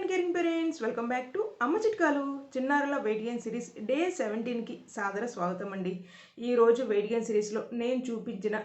Caring parents, welcome back to అమ్మ చిట్కాలు. చిన్నారుల వెయిట్ గెయిన్ సిరీస్ డే 17కి సాదర స్వాగతం అండి. ఈరోజు వెయిట్ గెయిన్ సిరీస్లో నేను చూపించిన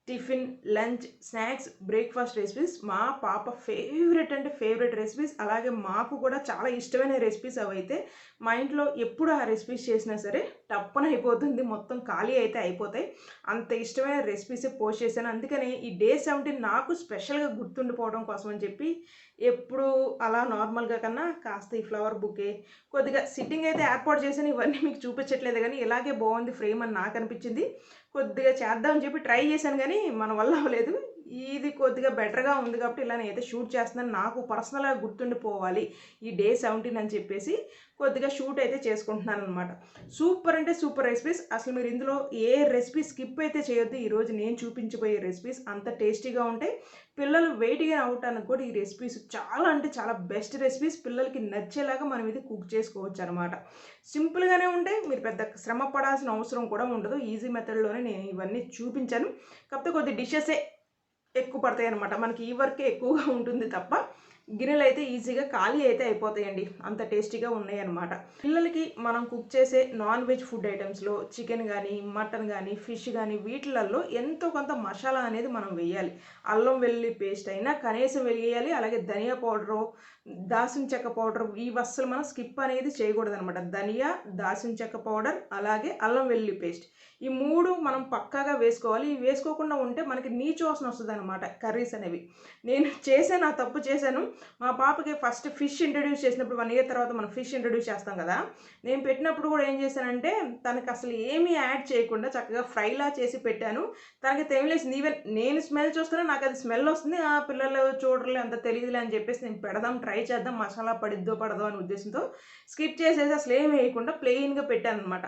tiffin, lunch, snacks, breakfast recipes మా పాప ఫేవరెట్ రెసిపీస్. అలాగే మాకు కూడా చాలా ఇష్టమైన రెసిపీస్ అవైతే మా ఇంట్లో ఎప్పుడు ఆ రెసిపీస్ చేసినా సరే టప్పన అయిపోతుంది, మొత్తం ఖాళీ అయితే అయిపోతాయి. అంత ఇష్టమైన రెసిపీసే పోస్ట్ చేశాను. అందుకని ఈ డే 17 నాకు స్పెషల్గా గుర్తుండిపోవడం కోసం అని చెప్పి ఎప్పుడు అలా నార్మల్గా కన్నా కాస్త ఈ ఫ్లవర్ బుకే కొద్దిగా సిట్టింగ్ అయితే ఏర్పాటు చేశాను. ఇవన్నీ మీకు చూపించట్లేదు కానీ ఇలాగే బాగుంది ఫ్రేమ్ అని నాకు అనిపించింది. కొద్దిగా చేద్దామని చెప్పి ట్రై చేశాను కానీ మన వల్ల అవ్వలేదు. ఇది కొద్దిగా బెటర్గా ఉంది కాబట్టి ఇలా నేనైతే షూట్ చేస్తున్నాను. నాకు పర్సనల్గా గుర్తుండిపోవాలి ఈ డే 17 అని చెప్పేసి కొద్దిగా షూట్ అయితే చేసుకుంటున్నాను అనమాట. సూపర్ అంటే సూపర్ రెసిపీస్. అసలు మీరు ఇందులో ఏ రెసిపీ స్కిప్ అయితే చేయొద్దు. ఈరోజు నేను చూపించబోయే రెసిపీస్ అంత టేస్టీగా ఉంటాయి. పిల్లలు వెయిట్ గెయిన్ అవటానికి కూడా ఈ రెసిపీస్ చాలా అంటే చాలా బెస్ట్ రెసిపీస్. పిల్లలకి నచ్చేలాగా మనం ఇది కుక్ చేసుకోవచ్చు అనమాట. సింపుల్గానే ఉంటాయి, మీరు పెద్ద శ్రమ పడాల్సిన అవసరం కూడా ఉండదు. ఈజీ మెథడ్లోనే నేను ఇవన్నీ చూపించాను. కాకపోతే కొద్ది డిషెసే ఎక్కువ పడతాయి అనమాట. మనకి ఈ వర్కే ఎక్కువగా ఉంటుంది తప్ప గిన్నెలు అయితే ఈజీగా ఖాళీ అయితే అయిపోతాయండి, అంత టేస్టీగా ఉన్నాయి అనమాట. పిల్లలకి మనం కుక్ చేసే నాన్ వెజ్ ఫుడ్ ఐటమ్స్లో చికెన్ కానీ, మటన్ కానీ, ఫిష్ కానీ వీటిలలో ఎంతో కొంత మసాలా అనేది మనం వేయాలి. అల్లం వెల్లుల్లి పేస్ట్ అయినా కనీసం వేయాలి. అలాగే ధనియా పౌడరు, దాల్చిన చెక్క పౌడర్, ఈ అస్సలు మనం స్కిప్ అనేది చేయకూడదు అనమాట. ధనియా, దాల్చిన చెక్క పౌడర్, అలాగే అల్లం వెల్లుల్లి పేస్ట్, ఈ మూడు మనం పక్కాగా వేసుకోవాలి. ఇవి వేసుకోకుండా ఉంటే మనకి నీచు వాసన వస్తుంది అనమాట కర్రీస్ అనేవి. నేను చేశాను, ఆ తప్పు చేశాను. మా పాపకి ఫస్ట్ ఫిష్ ఇంట్రడ్యూస్ చేసినప్పుడు 1 year తర్వాత మనం ఫిష్ ఇంట్రడ్యూస్ చేస్తాం కదా, నేను పెట్టినప్పుడు కూడా ఏం చేశానంటే తనకి అసలు ఏమీ యాడ్ చేయకుండా చక్కగా ఫ్రైలా చేసి పెట్టాను. తనకి తెలియలేసింది. ఈవెన్ నేను స్మెల్ చూస్తున్నా నాకు అది స్మెల్ వస్తుంది. ఆ పిల్లలు చూడలే అంత తెలియదులే అని చెప్పేసి నేను పెడదాం, ట్రై చేద్దాం, మసాలా పడిద్దో పడదో అనే ఉద్దేశంతో స్కిప్ చేసేసి అసలు ఏం వేయకుండా ప్లెయిన్గా పెట్టాను అనమాట.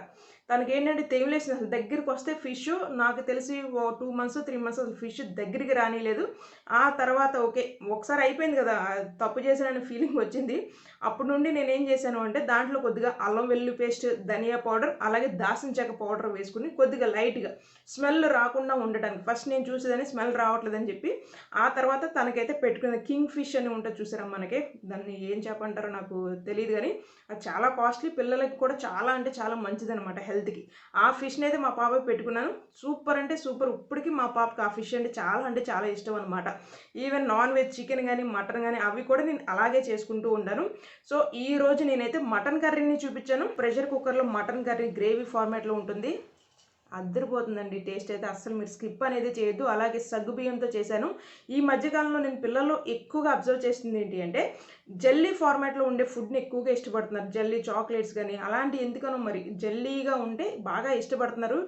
తనకి ఏంటంటే తెలియలేసింది. అసలు దగ్గరికి వస్తే ఫిష్ నాకు తెలిసి 2 months 3 months అసలు ఫిష్ దగ్గరికి రానిలేదు. ఆ తర్వాత ఓకే ఒకసారి అయిపోయింది కదా, తప్పు చేశాననే ఫీలింగ్ వచ్చింది. అప్పటి నుండి నేను ఏం చేశాను అంటే దాంట్లో కొద్దిగా అల్లం వెల్లుల్లి పేస్ట్, ధనియా పౌడర్, అలాగే దాల్చిన చెక్క పౌడర్ వేసుకుని కొద్దిగా లైట్గా స్మెల్ రాకుండా ఉండటానికి, ఫస్ట్ నేను చూసేదాన్ని స్మెల్ రావట్లేదని చెప్పి ఆ తర్వాత తనకైతే పెట్టుకునే కింగ్ ఫిష్ అని ఉంటుంది చూసారా, మనకి దాన్ని ఏం చెప్పంటారో నాకు తెలియదు కానీ అది చాలా కాస్ట్లీ, పిల్లలకి కూడా చాలా అంటే చాలా మంచిది అనమాట హెల్త్కి. ఆ ఫిష్ని అయితే మా పాపకి పెట్టుకున్నాను. సూపర్ అంటే సూపర్. ఇప్పటికీ మా పాపకి ఆ ఫిష్ అంటే చాలా ఇష్టం అనమాట. ఈవెన్ నాన్ వెజ్ చికెన్ కానీ, మటన్ కానీ అవి కూడా నేను అలాగే చేసుకుంటూ ఉంటాను. సో ఈ రోజు నేనైతే మటన్ కర్రీని చూపించాను. ప్రెషర్ కుక్కర్లో మటన్ కర్రీ గ్రేవీ ఫార్మాట్లో ఉంటుంది. అద్దరిపోతుందండి టేస్ట్ అయితే. అస్సలు మీరు స్కిప్ అనేది చేయొద్దు. అలాగే సగ్గు బియ్యంతో చేశాను. ఈ మధ్యకాలంలో నేను పిల్లల్లో ఎక్కువగా అబ్జర్వ్ చేస్తుంది ఏంటి అంటే జెల్లీ ఫార్మాట్లో ఉండే ఫుడ్ని ఎక్కువగా ఇష్టపడుతున్నారు. జెల్లీ చాక్లెట్స్ కానీ అలాంటి ఎందుకనో మరి జెల్లీగా ఉంటే బాగా ఇష్టపడుతున్నారు.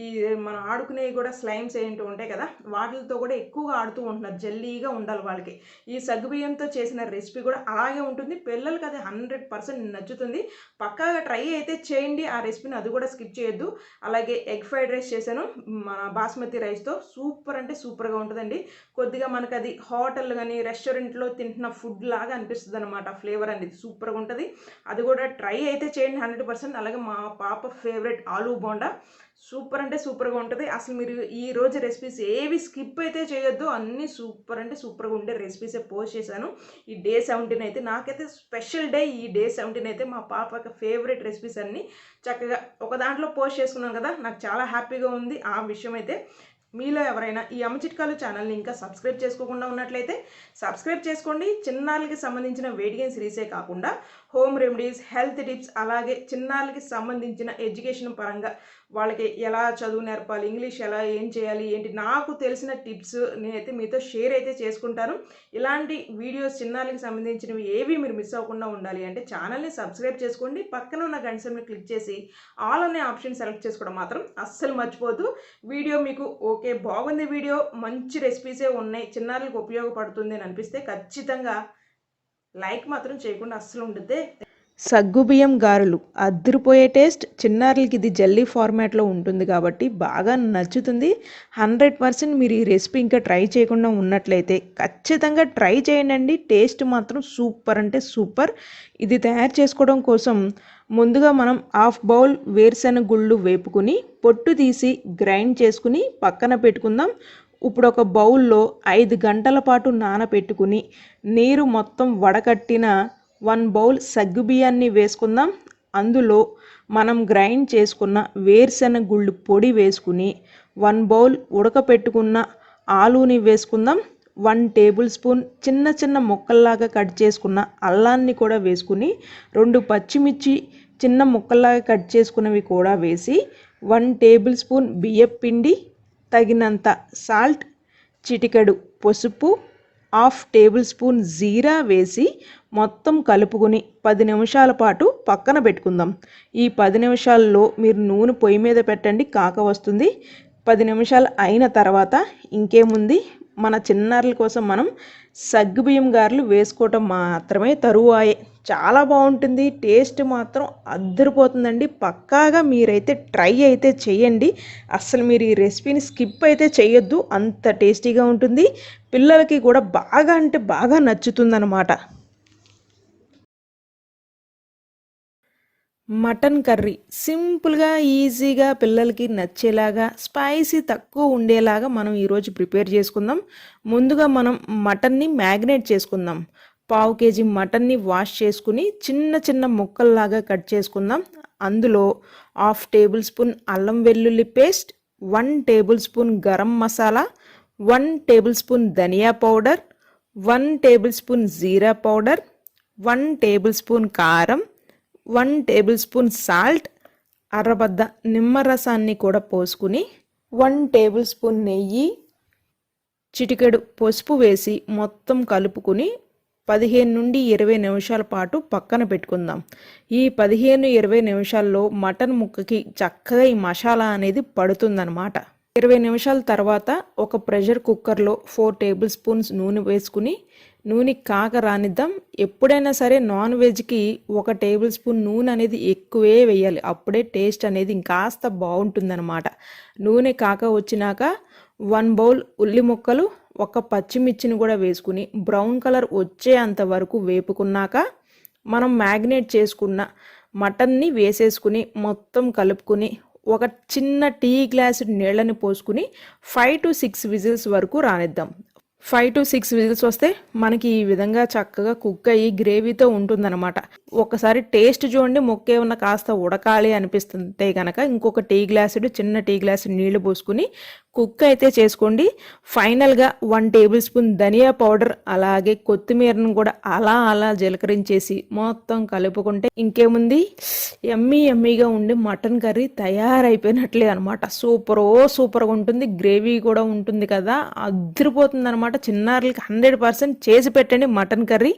ఈ మనం ఆడుకునేవి కూడా స్లైమ్స్ ఏంటో ఉంటాయి కదా, వాటితో కూడా ఎక్కువగా ఆడుతూ ఉంటున్నారు. జెల్లీగా ఉండాలి వాళ్ళకి. ఈ సగ్గు బియ్యంతో చేసిన రెసిపీ కూడా అలాగే ఉంటుంది. పిల్లలకి అది 100% నచ్చుతుంది. పక్కాగా ట్రై అయితే చేయండి ఆ రెసిపీని, అది కూడా స్కిప్ చేయొద్దు. అలాగే ఎగ్ ఫ్రైడ్ రైస్ చేశాను మన బాస్మతి రైస్తో. సూపర్ అంటే సూపర్గా ఉంటుందండి. కొద్దిగా మనకు అది హోటల్ కానీ రెస్టారెంట్లో తింటున్న ఫుడ్ లాగా అనిపిస్తుంది అనమాట. ఫ్లేవర్ అనేది సూపర్గా ఉంటుంది. అది కూడా ట్రై అయితే చేయండి 100%. అలాగే మా పాప ఫేవరెట్ ఆలూ బోండా సూపర్ అంటే సూపర్గా ఉంటుంది. అసలు మీరు ఈ రోజు రెసిపీస్ ఏవి స్కిప్ అయితే చేయొద్దు, అన్నీ సూపర్ అంటే సూపర్గా ఉండే రెసిపీసే పోస్ట్ చేశాను. ఈ డే 17 అయితే నాకైతే స్పెషల్ డే. ఈ డే 17 అయితే మా పాపకి ఫేవరెట్ రెసిపీస్ అన్నీ చక్కగా ఒక దాంట్లో పోస్ట్ చేసుకున్నాను కదా, నాకు చాలా హ్యాపీగా ఉంది ఆ విషయం అయితే. మీలో ఎవరైనా ఈ అమ్మ చిట్కాలు ఛానల్ని ఇంకా సబ్స్క్రైబ్ చేసుకోకుండా ఉన్నట్లయితే సబ్స్క్రైబ్ చేసుకోండి. చిన్నారులకి సంబంధించిన వెయిట్ గెయిన్ సిరీసే కాకుండా హోమ్ రెమెడీస్, హెల్త్ టిప్స్, అలాగే చిన్నారులకి సంబంధించిన ఎడ్యుకేషన్ పరంగా వాళ్ళకి ఎలా చదువు నేర్పాలి, ఇంగ్లీష్ ఎలా ఏం చేయాలి ఏంటి, నాకు తెలిసిన టిప్స్ నేనైతే మీతో షేర్ అయితే చేసుకుంటాను. ఇలాంటి వీడియోస్ చిన్నారులకి సంబంధించినవి ఏవి మీరు మిస్ అవ్వకుండా ఉండాలి అంటే ఛానల్ని సబ్స్క్రైబ్ చేసుకోండి. పక్కన ఉన్న గంట సింబల్ని క్లిక్ చేసి ఆల్ అనే ఆప్షన్ సెలెక్ట్ చేసుకోవడం మాత్రం అస్సలు మర్చిపోద్దు. వీడియో మీకు ఓకే బాగుంది, వీడియో మంచి రెసిపీసే ఉన్నాయి, చిన్నారులకు ఉపయోగపడుతుంది అని అనిపిస్తే ఖచ్చితంగా లైక్ మాత్రం చేయకుండా అస్సలు ఉండద్దే. సగ్గుబియ్యం గారెలు అద్దరిపోయే టేస్ట్. చిన్నారులకి ఇది జెల్లీ ఫార్మాట్లో ఉంటుంది కాబట్టి బాగా నచ్చుతుంది. 100% మీరు ఈ రెసిపీ ఇంకా ట్రై చేయకుండా ఉన్నట్లయితే ఖచ్చితంగా ట్రై చేయండి. టేస్ట్ మాత్రం సూపర్ అంటే సూపర్. ఇది తయారు చేసుకోవడం కోసం ముందుగా మనం 1/2 బౌల్ వేరుశెనగ గుళ్ళు వేపుకుని పొట్టు తీసి గ్రైండ్ చేసుకుని పక్కన పెట్టుకుందాం. ఇప్పుడు ఒక బౌల్లో 5 గంటల పాటు నానబెట్టుకుని నీరు మొత్తం వడకట్టిన 1 బౌల్ సగ్గుబియ్యాన్ని వేసుకుందాం. అందులో మనం గ్రైండ్ చేసుకున్న వేరుశెనగ గుళ్ళు పొడి వేసుకుని 1 బౌల్ ఉడకపెట్టుకున్న ఆలూని వేసుకుందాం. 1 టేబుల్ స్పూన్ చిన్న చిన్న ముక్కల్లాగా కట్ చేసుకున్న అల్లాన్ని కూడా వేసుకుని 2 పచ్చిమిర్చి చిన్న ముక్కల్లాగా కట్ చేసుకున్నవి కూడా వేసి 1 టేబుల్ స్పూన్ బియ్యపు పిండి, తగినంత సాల్ట్, చిటికెడు పసుపు, 1/2 టేబుల్ స్పూన్ జీరా వేసి మొత్తం కలుపుకుని 10 నిమిషాల పాటు పక్కన పెట్టుకుందాం. ఈ 10 నిమిషాల్లో మీరు నూనె పొయ్యి మీద పెట్టండి, కాక వస్తుంది. 10 నిమిషాలు అయిన తర్వాత ఇంకేముంది, మన చిన్నారుల కోసం మనం సగ్గుబియ్యం గారెలు వేసుకోవటం మాత్రమే తరువాయే. చాలా బాగుంటుంది, టేస్ట్ మాత్రం అద్దరిపోతుందండి. పక్కాగా మీరైతే ట్రై అయితే చేయండి. అస్సలు మీరు ఈ రెసిపీని స్కిప్ అయితే చేయొద్దు, అంత టేస్టీగా ఉంటుంది. పిల్లలకి కూడా బాగా అంటే బాగా నచ్చుతుందన్నమాట. మటన్ కర్రీ సింపుల్గా ఈజీగా పిల్లలకి నచ్చేలాగా స్పైసీ తక్కువ ఉండేలాగా మనం ఈరోజు ప్రిపేర్ చేసుకుందాం. ముందుగా మనం మటన్ని మ్యాగ్నేట్ చేసుకుందాం. 1/2 కేజీ మటన్ని వాష్ చేసుకుని చిన్న చిన్న ముక్కల్లాగా కట్ చేసుకుందాం. అందులో 1/2 టేబుల్ స్పూన్ అల్లం వెల్లుల్లి paste, 1 tablespoon garam masala, 1 tablespoon ధనియా పౌడర్, 1 టేబుల్ స్పూన్ జీరా పౌడర్, 1 టేబుల్ స్పూన్ కారం, 1 టేబుల్ స్పూన్ సాల్ట్, అరబద్ద నిమ్మరసాన్ని కూడా పోసుకుని 1 టేబుల్ స్పూన్ నెయ్యి, చిటికెడు పసుపు వేసి మొత్తం కలుపుకుని 15 నుండి 20 నిమిషాల పాటు పక్కన పెట్టుకుందాం. ఈ 15-20 నిమిషాల్లో మటన్ ముక్కకి చక్కగా ఈ మసాలా అనేది పడుతుందన్నమాట. 20 నిమిషాల తర్వాత ఒక ప్రెషర్ కుక్కర్లో 4 టేబుల్ స్పూన్స్ నూనె వేసుకుని నూనె కాక రానిద్దాం. ఎప్పుడైనా సరే నాన్ వెజ్కి 1 టేబుల్ స్పూన్ నూనె అనేది ఎక్కువే వేయాలి, అప్పుడే టేస్ట్ అనేది ఇంకాస్త బాగుంటుందన్నమాట. నూనె కాక వచ్చినాక 1 బౌల్ ఉల్లి ముక్కలు, 1 పచ్చిమిర్చిని కూడా వేసుకుని బ్రౌన్ కలర్ వచ్చేంత వరకు వేపుకున్నాక మనం మ్యాగ్నేట్ చేసుకున్న మటన్ని వేసేసుకుని మొత్తం కలుపుకుని ఒక చిన్న టీ గ్లాసు నీళ్ళని పోసుకుని 5 to 6 విజిల్స్ వరకు రానిద్దాం. 5 to 6 విజిల్స్ వస్తే మనకి ఈ విధంగా చక్కగా కుక్ అయ్యి గ్రేవీతో ఉంటుందన్నమాట. ఒకసారి టేస్ట్ చూడండి, ముక్క ఏమన్నా కాస్త ఉడకాలి అనిపిస్తుంటే కనుక ఇంకొక చిన్న టీ గ్లాసు నీళ్లు పోసుకుని కుక్ అయితే చేసుకోండి. ఫైనల్గా 1 టేబుల్ స్పూన్ ధనియా పౌడర్ అలాగే కొత్తిమీరను కూడా అలా జీలకరించేసి మొత్తం కలుపుకుంటే ఇంకేముంది, ఎమ్మీగా ఉండి మటన్ కర్రీ తయారైపోయినట్లే అనమాట. సూపర్గా ఉంటుంది, గ్రేవీ కూడా ఉంటుంది కదా, అదిరిపోతుంది అనమాట. చిన్నారులకి 100% చేసి పెట్టండి మటన్ కర్రీ.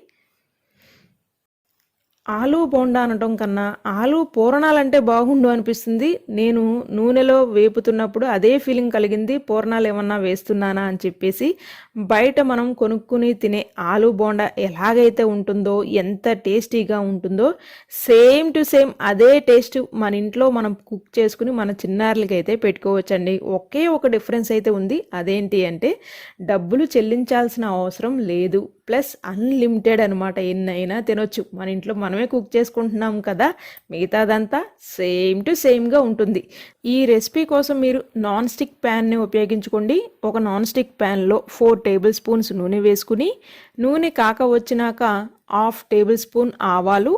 ఆలు బోండా అనటం కన్నా ఆలు పూర్ణాలంటే బాగుండు అనిపిస్తుంది. నేను నూనెలో వేపుతున్నప్పుడు అదే ఫీలింగ్ కలిగింది, పూర్ణాలు ఏమన్నా వేస్తున్నానా అని చెప్పేసి. బయట మనం కొనుక్కుని తినే ఆలు బోండా ఎలాగైతే ఉంటుందో, ఎంత టేస్టీగా ఉంటుందో, సేమ్ టు సేమ్ అదే టేస్ట్ మన ఇంట్లో మనం కుక్ చేసుకుని మన చిన్నారులకి అయితే పెట్టుకోవచ్చండి. ఒకే ఒక డిఫరెన్స్ అయితే ఉంది, అదేంటి అంటే డబ్బులు చెల్లించాల్సిన అవసరం లేదు, ప్లస్ అన్లిమిటెడ్ అనమాట. ఎన్నైనా తినొచ్చు, మన ఇంట్లో మనమే కుక్ చేసుకుంటున్నాం కదా, మిగతాదంతా సేమ్ టు సేమ్గా ఉంటుంది. ఈ రెసిపీ కోసం మీరు నాన్ స్టిక్ ప్యాన్ని ఉపయోగించుకోండి. ఒక నాన్ స్టిక్ ప్యాన్లో 4 టేబుల్ స్పూన్స్ నూనె వేసుకుని నూనె కాక వచ్చినాక 1/2 టేబుల్ స్పూన్ ఆవాలు,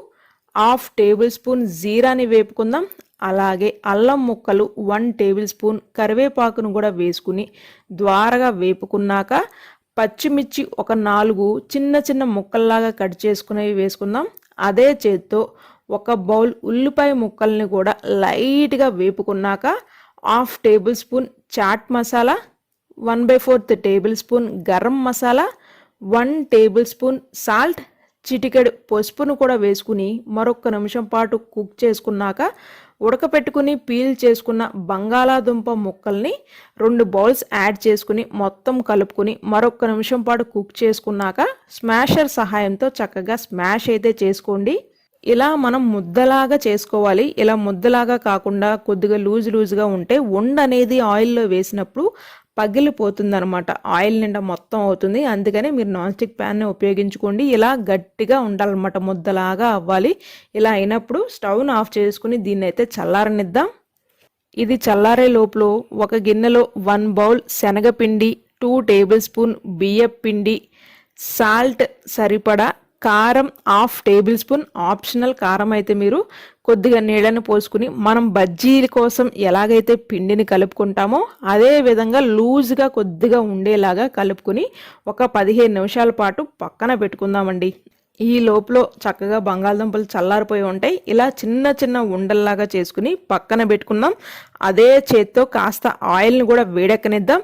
1/2 టేబుల్ స్పూన్ జీరాని వేపుకుందాం. అలాగే అల్లం ముక్కలు 1 టేబుల్ స్పూన్, కరివేపాకును కూడా వేసుకుని ద్వారగా వేపుకున్నాక పచ్చిమిర్చి ఒక 4 చిన్న ముక్కల్లాగా కట్ చేసుకునేవి వేసుకుందాం. అదే చేత్తో 1 బౌల్ ఉల్లిపాయ ముక్కల్ని కూడా లైట్గా వేపుకున్నాక 1/2 tablespoon chaat masala, 1/4 tablespoon garam masala, 1 tablespoon salt, చిటికెడు పసుపును కూడా వేసుకుని మరొక నిమిషం పాటు కుక్ చేసుకున్నాక ఉడకపెట్టుకుని పీల్ చేసుకున్న బంగాళాదుంప ముక్కల్ని 2 బౌల్స్ యాడ్ చేసుకుని మొత్తం కలుపుకుని మరొక నిమిషం పాటు కుక్ చేసుకున్నాక స్మాషర్ సహాయంతో చక్కగా స్మాష్ అయితే చేసుకోండి. ఇలా మనం ముద్దలాగా చేసుకోవాలి. ఇలా ముద్దలాగా కాకుండా కొద్దిగా లూజ్గా ఉంటే అనేది ఆయిల్లో వేసినప్పుడు పగిలిపోతుందనమాట, ఆయిల్ నిండా మొత్తం అవుతుంది. అందుకనే మీరు నాన్ స్టిక్ ప్యాన్ని ఉపయోగించుకోండి. ఇలా గట్టిగా ఉండాలన్నమాట, ముద్దలాగా అవ్వాలి. ఇలా అయినప్పుడు స్టవ్ను ఆఫ్ చేసుకుని దీన్ని అయితే చల్లారనిద్దాం. ఇది చల్లారే లోపల ఒక గిన్నెలో 1 బౌల్ శనగపిండి, 2 టేబుల్ స్పూన్ బియ్యపు పిండి, సాల్ట్ సరిపడా, కారం హాఫ్ టేబుల్ స్పూన్, ఆప్షనల్ కారం అయితే మీరు కొద్దిగా నీళ్ళని పోసుకుని మనం బజ్జీల కోసం ఎలాగైతే పిండిని కలుపుకుంటామో అదే విధంగా లూజ్గా కొద్దిగా ఉండేలాగా కలుపుకుని ఒక 15 నిమిషాల పాటు పక్కన పెట్టుకుందామండి. ఈ లోపల చక్కగా బంగాళదుంపలు చల్లారిపోయి ఉంటాయి. ఇలా చిన్న చిన్న ఉండల్లాగా చేసుకుని పక్కన పెట్టుకుందాం. అదే చేత్తో కాస్త ఆయిల్ని కూడా వేడెక్కనిద్దాం.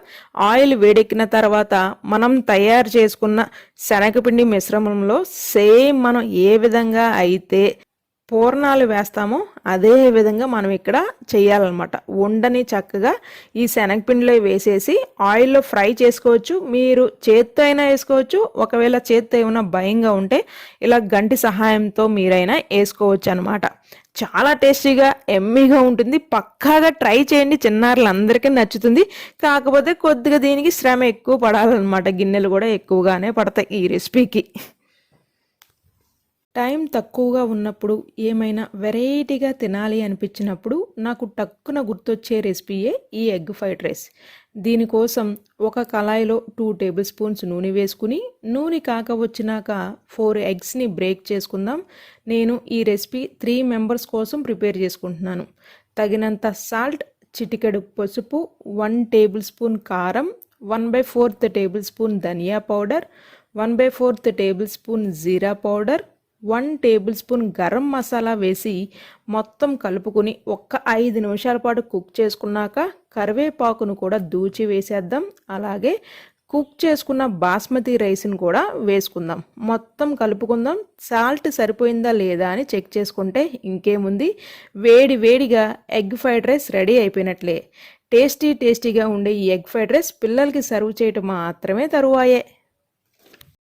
ఆయిల్ వేడెక్కిన తర్వాత మనం తయారు చేసుకున్న శనగపిండి మిశ్రమంలో సేమ్ మనం ఏ విధంగా అయితే పూర్ణాలు వేస్తామో అదే విధంగా మనం ఇక్కడ చేయాలన్నమాట. ఉండని చక్కగా ఈ శనగపిండిలో వేసేసి ఆయిల్లో ఫ్రై చేసుకోవచ్చు. మీరు చేత్తో అయినా వేసుకోవచ్చు. ఒకవేళ చేత్తో ఏమైనా భయంగా ఉంటే ఇలా గంటి సహాయంతో మీరైనా వేసుకోవచ్చు అనమాట. చాలా టేస్టీగా ఎమ్మీగా ఉంటుంది. పక్కాగా ట్రై చేయండి, చిన్నారులందరికీ నచ్చుతుంది. కాకపోతే కొద్దిగా దీనికి శ్రమ ఎక్కువ పడాలన్నమాట. గిన్నెలు కూడా ఎక్కువగానే పడతాయి ఈ రెసిపీకి. టైం తక్కువగా ఉన్నప్పుడు ఏమైనా వెరైటీగా తినాలి అనిపించినప్పుడు నాకు టక్కున గుర్తొచ్చే రెసిపీయే ఈ ఎగ్ ఫ్రైడ్ రైస్. దీనికోసం ఒక కళాయిలో 2 టేబుల్ స్పూన్స్ నూనె వేసుకుని నూనె కాక వచ్చినాక 4 ఎగ్స్ని బ్రేక్ చేసుకుందాం. నేను ఈ రెసిపీ 3 మెంబర్స్ కోసం ప్రిపేర్ చేసుకుంటున్నాను. తగినంత సాల్ట్, చిటికెడు పసుపు, 1 టేబుల్ స్పూన్ కారం, 1/4 టేబుల్ స్పూన్ ధనియా పౌడర్, 1/4 టేబుల్ స్పూన్ జీరా powder, 1 tablespoon garam masala వేసి మొత్తం కలుపుకుని ఒక్క 5 నిమిషాల పాటు కుక్ చేసుకున్నాక కరివేపాకును కూడా దూచి వేసేద్దాం. అలాగే కుక్ చేసుకున్న బాస్మతి రైస్ని కూడా వేసుకుందాం. మొత్తం కలుపుకుందాం. సాల్ట్ సరిపోయిందా లేదా అని చెక్ చేసుకుంటే ఇంకేముంది, వేడి వేడిగా ఎగ్ ఫ్రైడ్ రైస్ రెడీ అయిపోయినట్లే. టేస్టీగా ఉండే ఈ ఎగ్ ఫ్రైడ్ రైస్ పిల్లలకి సర్వ్ చేయటం మాత్రమే తరువాయే.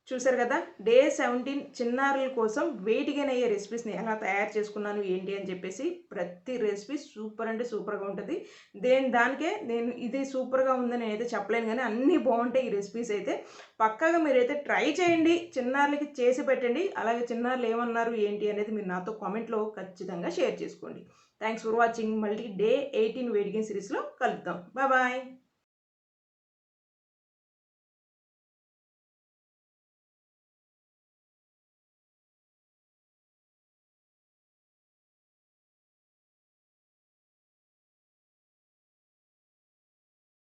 చూసారు కదా, డే 17 చిన్నారుల కోసం వేడిగానయ్యే రెసిపీస్ని ఎలా తయారు చేసుకున్నాను ఏంటి అని చెప్పేసి. ప్రతి రెసిపీ సూపర్ అంటే సూపర్గా ఉంటుంది. దానికే నేను ఇది సూపర్గా ఉందని నేనైతే చెప్పలేను, కానీ అన్నీ బాగుంటాయి ఈ రెసిపీస్ అయితే. పక్కాగా మీరైతే ట్రై చేయండి, చిన్నారులకి చేసి పెట్టండి. అలాగే చిన్నారులు ఏమన్నారు ఏంటి అనేది మీరు నాతో కామెంట్లో ఖచ్చితంగా షేర్ చేసుకోండి. Thanks for watching. మళ్ళీ డే 18 వేడిగేన్ సిరీస్లో కలుద్దాం. బాయ్.